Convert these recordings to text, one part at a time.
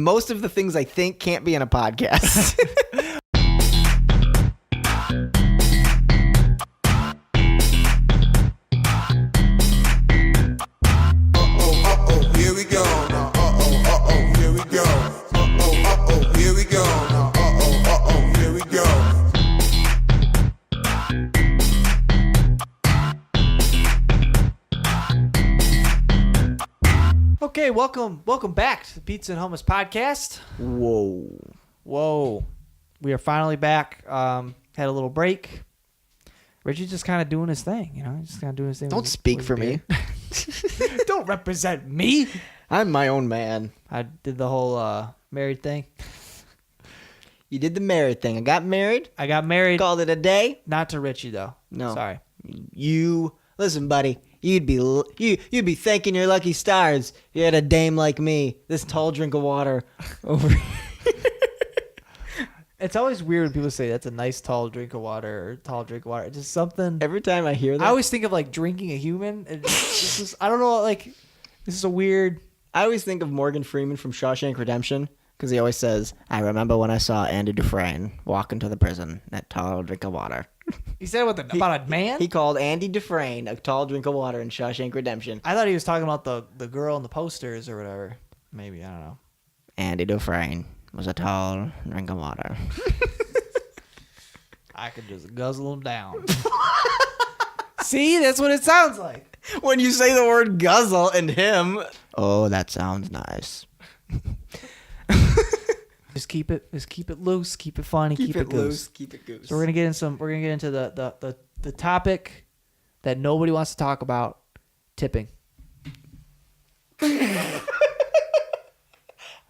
Most of the things I think can't be in a podcast. Here we go. Here we go. Here we go. Here we go. Okay, welcome back to the Pizza and Hummus podcast. Whoa. We are finally back. Had a little break. Richie's just kind of doing his thing, you know? He's just kind of doing his thing. Don't speak for me. Don't represent me. I'm my own man. I did the whole married thing. You did the married thing. I got married. Called it a day. Not to Richie, though. No. Sorry. You listen, buddy. You'd be thanking your lucky stars if you had a dame like me. This tall drink of water over. It's always weird when people say that's a nice tall drink of water or tall drink of water. It's just something. Every time I hear that, I always think of like drinking a human. I don't know. Like, this is a weird. I always think of Morgan Freeman from Shawshank Redemption because he always says, "I remember when I saw Andy Dufresne walk into the prison. That tall drink of water." He said about a man? He called Andy Dufresne a tall drink of water in Shawshank Redemption. I thought he was talking about the girl in the posters or whatever. Maybe, I don't know. Andy Dufresne was a tall drink of water. I could just guzzle him down. See, that's what it sounds like. When you say the word guzzle and him. Oh, that sounds nice. Just keep it loose, keep it funny, keep it loose, goose. keep it goose. So we're gonna get into the topic that nobody wants to talk about, tipping.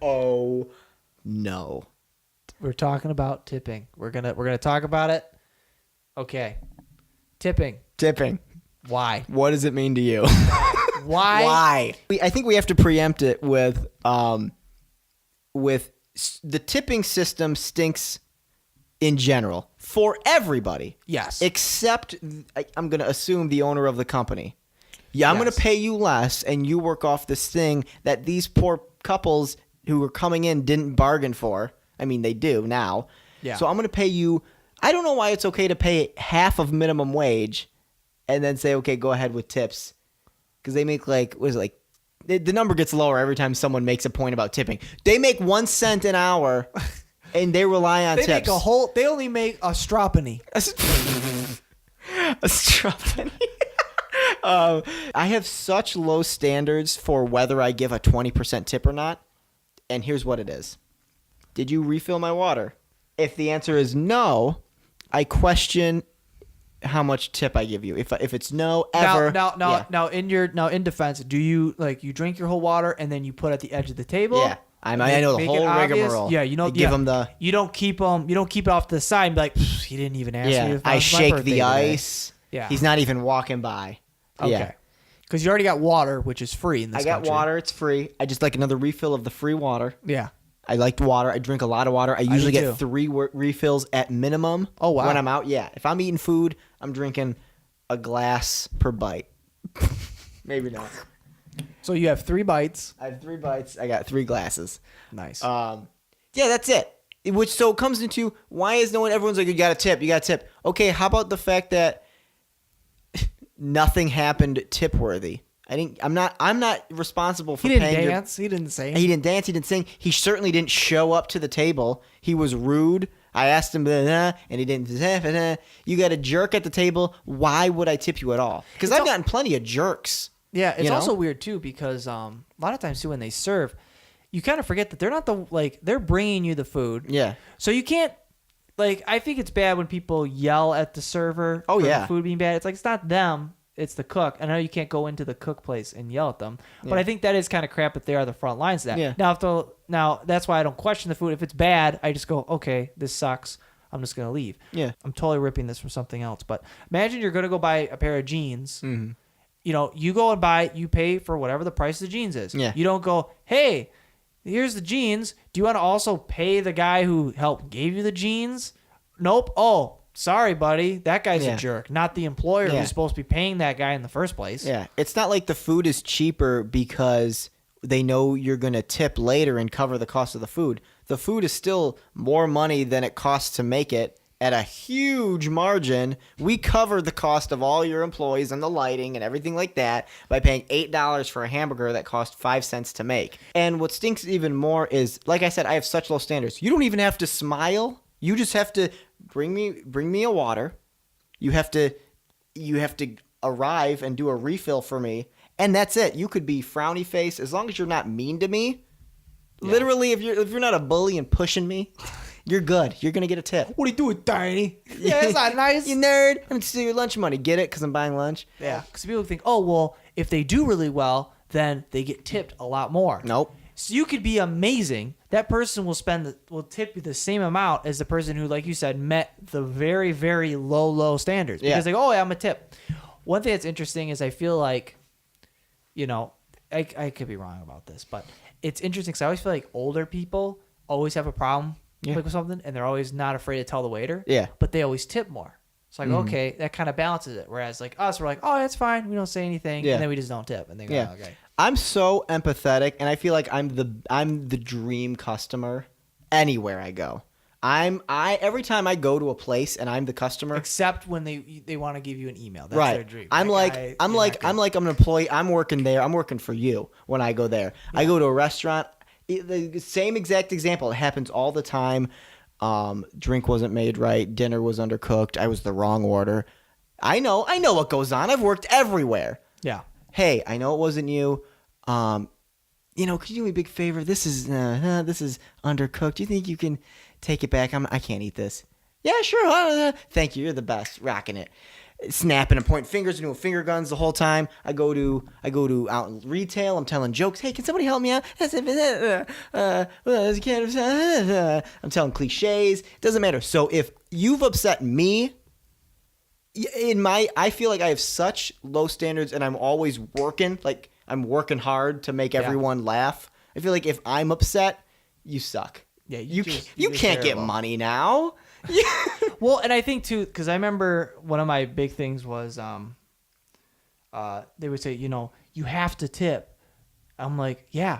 Oh no. We're talking about tipping. We're gonna talk about it. Okay. Tipping. Why? What does it mean to you? Why? Why? I think we have to preempt it with the tipping system stinks in general for everybody. Yes. Except I'm going to assume the owner of the company. Yeah, I'm going to pay you less and you work off this thing that these poor couples who are coming in didn't bargain for. I mean, they do now. Yeah. So I'm going to pay you. I don't know why it's okay to pay half of minimum wage and then say, okay, go ahead with tips. Because they make the number gets lower every time someone makes a point about tipping. They make 1 cent an hour and they rely on tips. They only make a stroppany. A stroppany. I have such low standards for whether I give a 20% tip or not. And here's what it is. Did you refill my water? If the answer is no, I question how much tip I give you. If it's no, ever. Now in defense, do you you drink your whole water and then you put at the edge of the table? Yeah. I know the whole rigmarole. Yeah, you know. Give them the. You don't keep it off to the side and be like, he didn't even ask me. Yeah, If I shake the ice. today. Yeah, he's not even walking by. Okay. Yeah. Because you already got water, which is free in this country. I got water. It's free. I just like another refill of the free water. Yeah. I like water. I drink a lot of water. I usually do get too. 3 refills at minimum. Oh, wow. When I'm out, yeah. If I'm eating food, I'm drinking a glass per bite. Maybe not. So you have 3 bites. I have 3 bites. I got 3 glasses. Nice. Yeah, that's it. So it comes into why is no one? Everyone's like, you got to tip. Okay, how about the fact that nothing happened tip worthy? I'm not responsible for he didn't paying. dance. He didn't sing. He didn't dance. He didn't sing. He certainly didn't show up to the table. He was rude. I asked him, and he didn't. You got a jerk at the table. Why would I tip you at all? Because I've gotten plenty of jerks. Yeah, it's also weird too because a lot of times too when they serve, you kind of forget that they're not they're bringing you the food. Yeah. So you can't I think it's bad when people yell at the server. Oh, for yeah. the food being bad. It's like it's not them. It's the cook. I know you can't go into the cook place and yell at them, but I think that is kind of crap if they are the front lines of that. Yeah. Now that's why I don't question the food. If it's bad, I just go, okay, this sucks. I'm just going to leave. Yeah. I'm totally ripping this from something else. But imagine you're going to go buy a pair of jeans. Mm-hmm. You know, you go and you pay for whatever the price of the jeans is. Yeah. You don't go, hey, here's the jeans. Do you want to also pay the guy who gave you the jeans? Nope. Oh, sorry, buddy. That guy's a jerk, not the employer who's supposed to be paying that guy in the first place. Yeah. It's not like the food is cheaper because they know you're going to tip later and cover the cost of the food. The food is still more money than it costs to make it at a huge margin. We cover the cost of all your employees and the lighting and everything like that by paying $8 for a hamburger that cost 5 cents to make. And what stinks even more is, like I said, I have such low standards. You don't even have to smile. You just have to bring me a water. You have to arrive and do a refill for me, and that's it. You could be frowny face as long as you're not mean to me. Yeah. Literally, if you're not a bully and pushing me, you're good. You're gonna get a tip. What are you doing, Tiny? Yeah, that's not nice. You nerd. I'm stealing your lunch money. Get it? Because I'm buying lunch. Yeah. Because people think, oh well, if they do really well, then they get tipped a lot more. Nope. So you could be amazing. That person will tip you the same amount as the person who, like you said, met the very, very low standards. Because they go, oh yeah, I'm a tip. One thing that's interesting is I feel like, I could be wrong about this, but it's interesting because I always feel like older people always have a problem with something, and they're always not afraid to tell the waiter. Yeah. But they always tip more. It's like, okay, that kind of balances it. Whereas like us, we're like, oh, that's fine. We don't say anything. And then we just don't tip. And they go, oh, okay. I'm so empathetic, and I feel like I'm the dream customer anywhere I go. Every time I go to a place and I'm the customer, except when they want to give you an email. That's their dream. I'm an employee. I'm working there. I'm working for you when I go there. Yeah. I go to a restaurant. The same exact example. It happens all the time. Drink wasn't made right. Dinner was undercooked. I was the wrong order. I know what goes on. I've worked everywhere. Yeah. Hey, I know it wasn't you. Could you do me a big favor? This is undercooked. Do you think you can take it back? I can't eat this. Yeah, sure. Thank you. You're the best. Rocking it. Snapping and pointing fingers and doing finger guns the whole time. I go to out in retail. I'm telling jokes. Hey, can somebody help me out? I'm telling cliches. It doesn't matter. So if you've upset me, I feel like I have such low standards, and I'm always working. Like I'm working hard to make everyone laugh. I feel like if I'm upset, you suck. Yeah, you can't get money now. Well, and I think too, because I remember one of my big things was, they would say, you have to tip. I'm like, yeah,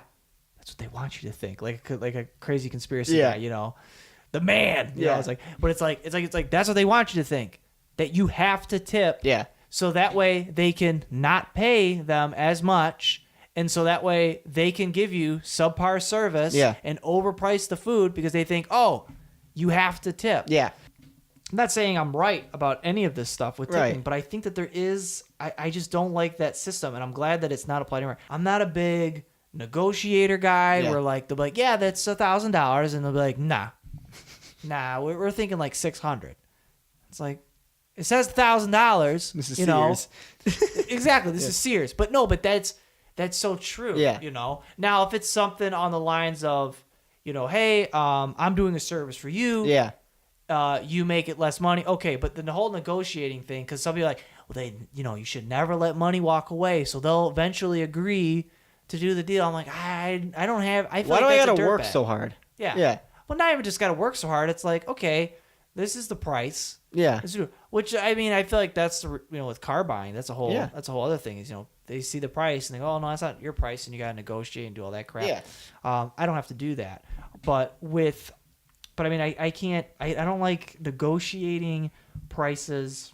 that's what they want you to think, like a crazy conspiracy guy, the man. I was like, but it's like that's what they want you to think, that you have to tip. Yeah. So that way they can not pay them as much. And so that way they can give you subpar service and overprice the food because they think, oh, you have to tip. Yeah. I'm not saying I'm right about any of this stuff with tipping, but I think that there is, I just don't like that system, and I'm glad that it's not applied anymore. I'm not a big negotiator guy where they'll be like, yeah, that's $1,000, and they'll be like, nah, we're thinking like $600. It's like, it says $1,000. This is Sears. Exactly, this is Sears. But that's so true. Yeah. Now if it's something on the lines of, hey, I'm doing a service for you. Yeah. You make it less money. Okay, but then the whole negotiating thing, because some people are like, well, you should never let money walk away, so they'll eventually agree to do the deal. I'm like, I don't have. I feel Why like do I gotta work so hard? Yeah. Yeah. Well, not even just gotta work so hard. It's like, okay, this is the price. Yeah. Which I mean, I feel like that's with car buying, that's a whole other thing. Is they see the price and they go, oh no, that's not your price, and you gotta negotiate and do all that crap. Yeah. I don't have to do that, but I mean, I can't. I don't like negotiating prices.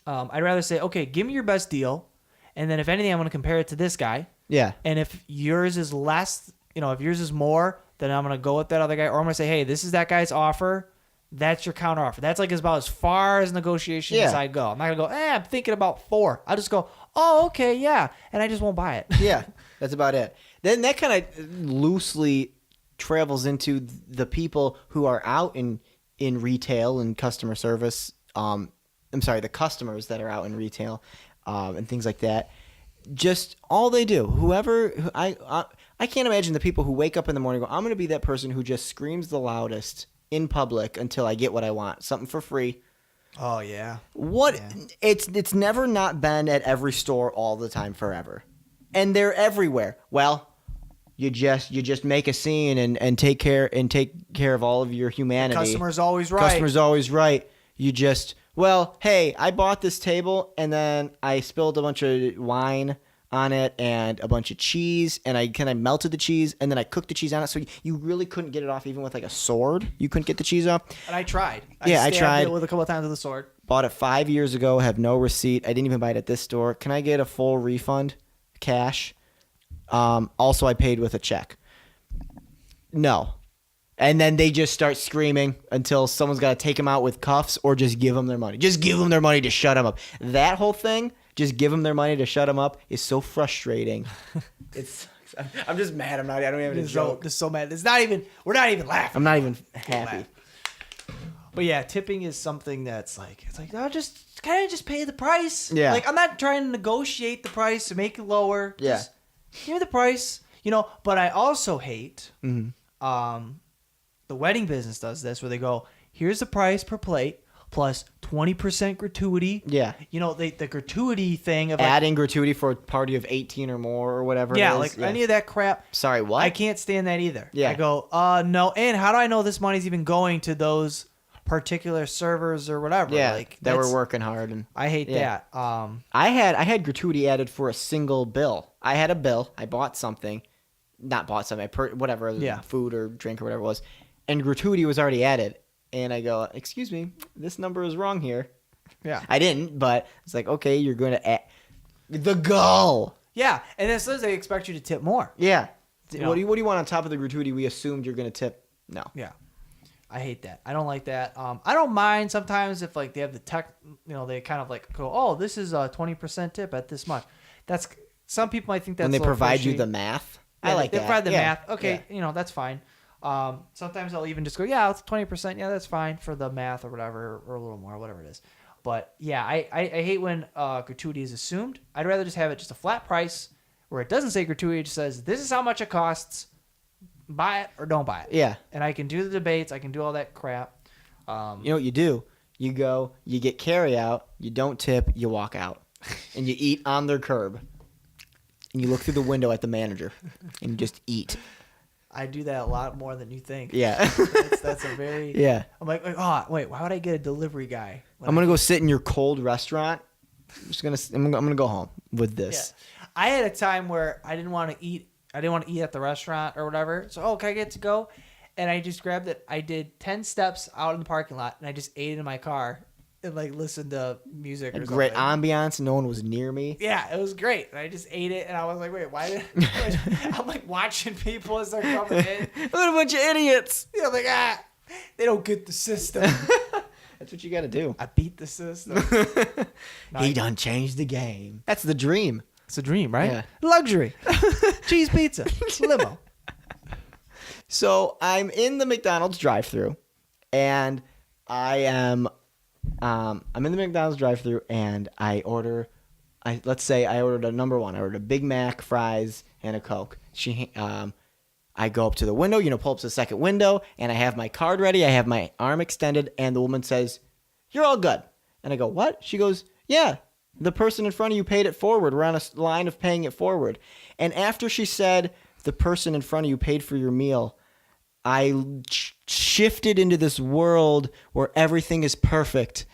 I'd rather say, okay, give me your best deal, and then if anything, I'm going to compare it to this guy. Yeah. And if yours is less, if yours is more, then I'm going to go with that other guy, or I'm going to say, hey, this is that guy's offer. That's your counter offer. That's like about as far as negotiation as I go. I'm not going to go, I'm thinking about 4. I'll just go, oh, okay, yeah, and I just won't buy it. Yeah, that's about it. Then that kind of loosely travels into the people who are out in retail and customer service. The customers that are out in retail and things like that. Just all they do. I can't imagine the people who wake up in the morning and go, I'm going to be that person who just screams the loudest in public until I get what I want. Something for free. Oh, yeah. It's never not been at every store all the time forever. And they're everywhere. Well, you just make a scene and take care of all of your humanity. The customer's always right. Customer's always right. You just, hey, I bought this table and then I spilled a bunch of wine on it and a bunch of cheese, and I melted the cheese, and then I cooked the cheese on it, so you really couldn't get it off even with like a sword. You couldn't get the cheese off. And I tried. I tried it with a couple of times with a sword. Bought it 5 years ago, have no receipt. I didn't even buy it at this store. Can I get a full refund, cash? Also, I paid with a check. No. And then they just start screaming until someone's got to take them out with cuffs or just give them their money. Just give them their money to shut them up. That whole thing, just give them their money to shut them up, is so frustrating. I'm just mad. I don't even have a joke. Just so mad. We're not even laughing. I'm not even happy. But yeah, tipping is something that's like, it's like, no, just kind of just pay the price. Yeah. Like, I'm not trying to negotiate the price to make it lower. Yeah. Just give me the price, but I also hate, the wedding business does this where they go, here's the price per plate plus 20% gratuity. Yeah. The gratuity thing of adding gratuity for a party of 18 or more or whatever. Yeah, it is. any of that crap. Sorry, what? I can't stand that either. Yeah. I go, no. And how do I know this money's even going to those particular servers or whatever? Yeah, like that were working hard. And I hate that. I had gratuity added for a single bill. I had a bill. I bought something. Not bought something. Whatever. Yeah. Food or drink or whatever it was. And gratuity was already added. And I go, excuse me, this number is wrong here. Yeah. I didn't, but it's like, okay, you're going to add the goal. Yeah, and then says they expect you to tip more. Yeah. You know. What do you want on top of the gratuity we assumed you're going to tip? No. Yeah. I hate that. I don't like that. I don't mind sometimes if like they have the tech, they kind of like go, oh, this is a 20% tip at this much. That's some people might think that's when they provide you the math. Yeah, I like they that. provide the Yeah. math. Okay, that's fine. Sometimes I'll even just go, yeah, it's 20%. Yeah, that's fine for the math or whatever, or a little more, whatever it is. But yeah, I hate when gratuity is assumed. I'd rather just have it just a flat price where it doesn't say gratuity. It just says, this is how much it costs. Buy it or don't buy it. Yeah. And I can do the debates. I can do all that crap. You know what you do? You go, you get carry out, you don't tip, you walk out. And you eat on their curb. And you look through the window at the manager. And you just eat. I do that a lot more than you think. Yeah. That's a very... Yeah. I'm like, oh, wait, why would I get a delivery guy? I'm going to go sit in your cold restaurant. I'm going to go home with this. Yeah. I had a time where I didn't want to eat. I didn't want to eat at the restaurant or whatever. So, can I get to go? And I just grabbed it. I did 10 steps out in the parking lot, and I just ate it in my car and, listened to music or something. Great ambiance. No one was near me. Yeah, it was great. And I just ate it, and I was like, wait, why did... I'm, watching people as they're coming in. What a bunch of idiots. I'm like, they don't get the system. That's what you got to do. I beat the system. He done changed the game. That's the dream. It's a dream, right? Yeah. Luxury. Cheese pizza. Limo. So I'm in the McDonald's drive-thru, and I'm in the McDonald's drive-thru, and let's say I ordered a number one. I ordered a Big Mac, fries, and a Coke. I go up to the window, pull up to the second window, and I have my card ready. I have my arm extended, and the woman says, "You're all good." And I go, "What?" She goes, "Yeah. The person in front of you paid it forward. We're on a line of paying it forward." And after she said, "The person in front of you paid for your meal," I shifted into this world where everything is perfect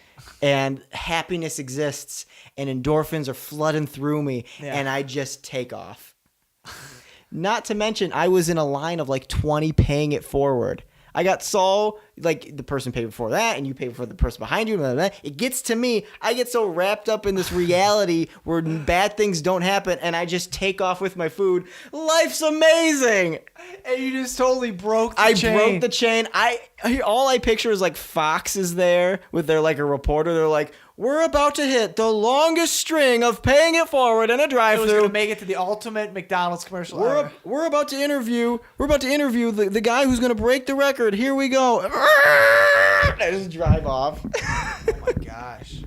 and happiness exists and endorphins are flooding through me, and I just take off. Not to mention, I was in a line of 20 paying it forward. I got so, the person paid before that, and you pay for the person behind you. Blah, blah, blah. It gets to me. I get so wrapped up in this reality where bad things don't happen, and I just take off with my food. Life's amazing. And you just totally broke the chain. I broke the chain. All I picture is Fox is there with their a reporter. They're like, "We're about to hit the longest string of paying it forward in a It was drive-thru. going to make it to the ultimate McDonald's commercial ever. We're about to interview the guy who's going to break the record. Here we go." I just drive off. Oh my gosh.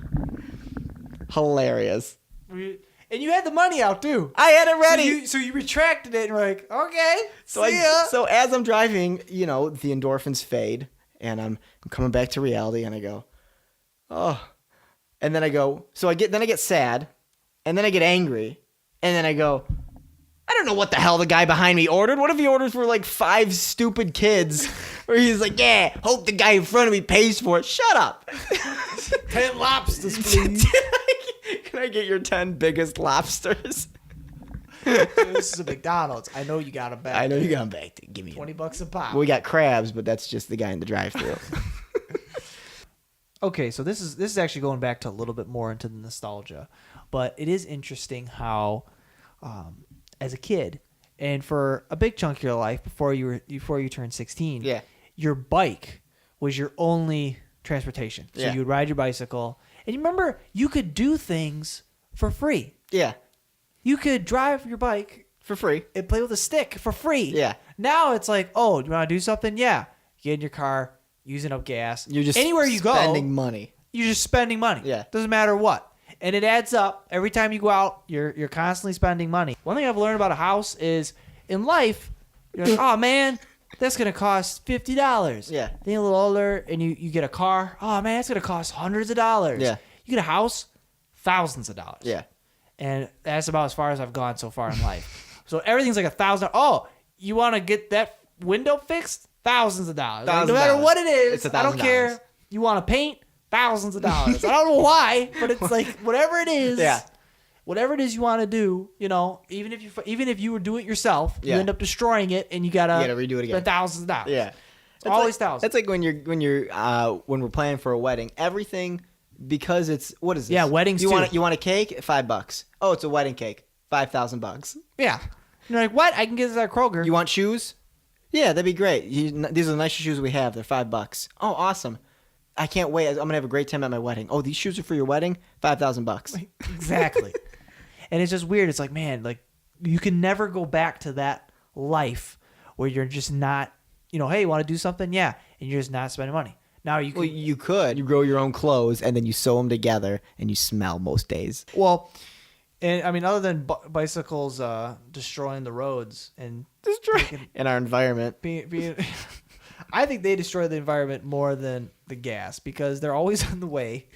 Hilarious. And you had the money out too. I had it ready. So you retracted it and were like, okay, So as I'm driving, the endorphins fade, and I'm coming back to reality, and I go, oh. And then I go, I get sad, and then I get angry, and then I go, I don't know what the hell the guy behind me ordered. What if he orders for 5 stupid kids? Where he's like, yeah, hope the guy in front of me pays for it. Shut up. 10 lobsters, please. Can I get your 10 biggest lobsters? This is a McDonald's. I know you got them back. I know you got them back. Give me $20 a pop. We got crabs, but that's just the guy in the drive-thru. Okay, so this is actually going back to a little bit more into the nostalgia, but it is interesting how, as a kid, and for a big chunk of your life before you turned 16, Yeah. your bike was your only transportation. So Yeah. you would ride your bicycle, and you remember you could do things for free. Yeah, You could drive your bike for free. and play with a stick for free. Yeah. Now it's like, oh, you want to do something? Yeah. Get in your car, using up gas. You're just anywhere you spending go, money. you're just spending money. Yeah. Doesn't matter what. And it adds up. Every time you go out, you're constantly spending money. One thing I've learned about a house is in life, you're like, oh man, that's gonna cost $50. Yeah. Then you're a little older and you get a car. Oh man, it's gonna cost hundreds of dollars. Yeah. You get a house, thousands of dollars. Yeah. And that's about as far as I've gone so far in life. So everything's like $1,000. Oh, you want to get that window fixed? Thousands of dollars. Like, no matter $1,000. what it is, It's I don't $1,000. care. You want to paint? Thousands of dollars. I don't know why, but it's like whatever it is. Yeah. Whatever it is you want to do, even if you would do it yourself, Yeah. you end up destroying it, and you gotta redo it again. spend thousands of dollars. Yeah. It's always like, thousands. That's like when we're planning for a wedding. Everything, because it's, what is this? Yeah, weddings You too. want a cake? $5. Oh, it's a wedding cake. $5,000. Yeah. You're like, what? I can get this at Kroger. You want shoes? Yeah, that'd be great. These are the nicest shoes we have. They're $5. Oh, awesome. I can't wait. I'm gonna have a great time at my wedding. Oh, these shoes are for your wedding? $5,000. Exactly. And it's just weird. It's like, man, like you can never go back to that life where you're just not, hey, you want to do something? Yeah. And you're just not spending money. Now you can. Well, you could. You grow your own clothes and then you sew them together and you smell most days. Well, and I mean, other than bicycles destroying the roads and In our environment. being I think they destroy the environment more than the gas because they're always in the way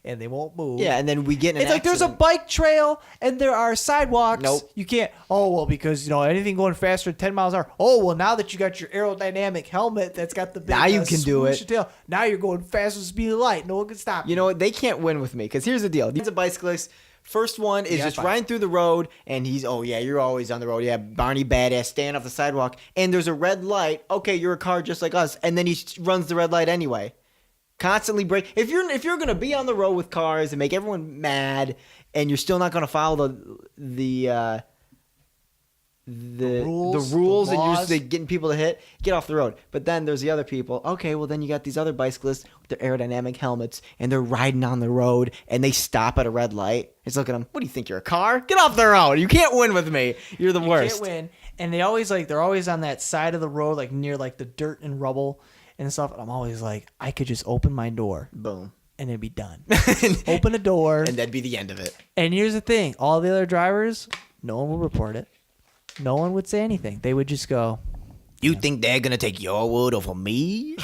and they won't move. Yeah, and then we get in an It's like there's a accident. bike trail and there are sidewalks. Nope. You can't. Oh, well, because, anything going faster than 10 miles an hour. Oh, well, now that you got your aerodynamic helmet that's got the big Now you can do swoosh it. tail, now you're going faster than the speed of light. No one can stop you. You know what? They can't win with me because here's the deal. These are bicyclists. First one is Yeah, just fine. riding through the road, and he's, oh, yeah, you're always on the road. Yeah, Barney Badass, staying off the sidewalk. And there's a red light. Okay, you're a car just like us. And then he runs the red light anyway. Constantly brake. If you're going to be on the road with cars and make everyone mad, and you're still not going to follow the rules the and you're laws. just like, getting people to hit, get off the road. But then there's the other people. Okay, well then you got these other bicyclists with their aerodynamic helmets and they're riding on the road and they stop at a red light. It's looking at them. What do you think? You're a car? Get off the road. You can't win with me. You're the worst. Can't win. And they're always on that side of the road, like near like the dirt and rubble and stuff. And I'm always like, I could just open my door Boom. and it'd be done. Open a door. And that'd be the end of it. And here's the thing. All the other drivers, no one will report it. No one would say anything. They would just go, You think they're gonna take your word over me?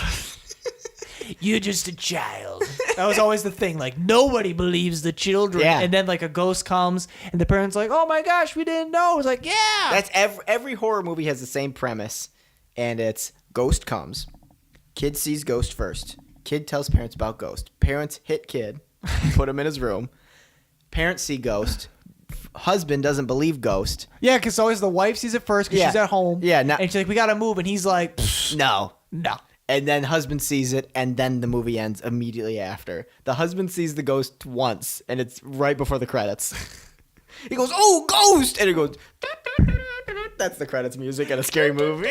you're just a child. That was always the thing. Like, nobody believes the children. Yeah. And then, like, a ghost comes, and the parents like, oh, my gosh, we didn't know. It's like, yeah. That's every horror movie has the same premise, and it's ghost comes, kid sees ghost first, kid tells parents about ghost, parents hit kid, put him in his room, parents see ghost, husband doesn't believe ghost. Yeah, because always the wife sees it first because Yeah. she's at home. Yeah, and she's like, we got to move. And he's like, No. no. And then husband sees it, and then the movie ends immediately after. The husband sees the ghost once, and it's right before the credits. He goes, oh, ghost! And it goes, that's the credits music in a scary movie.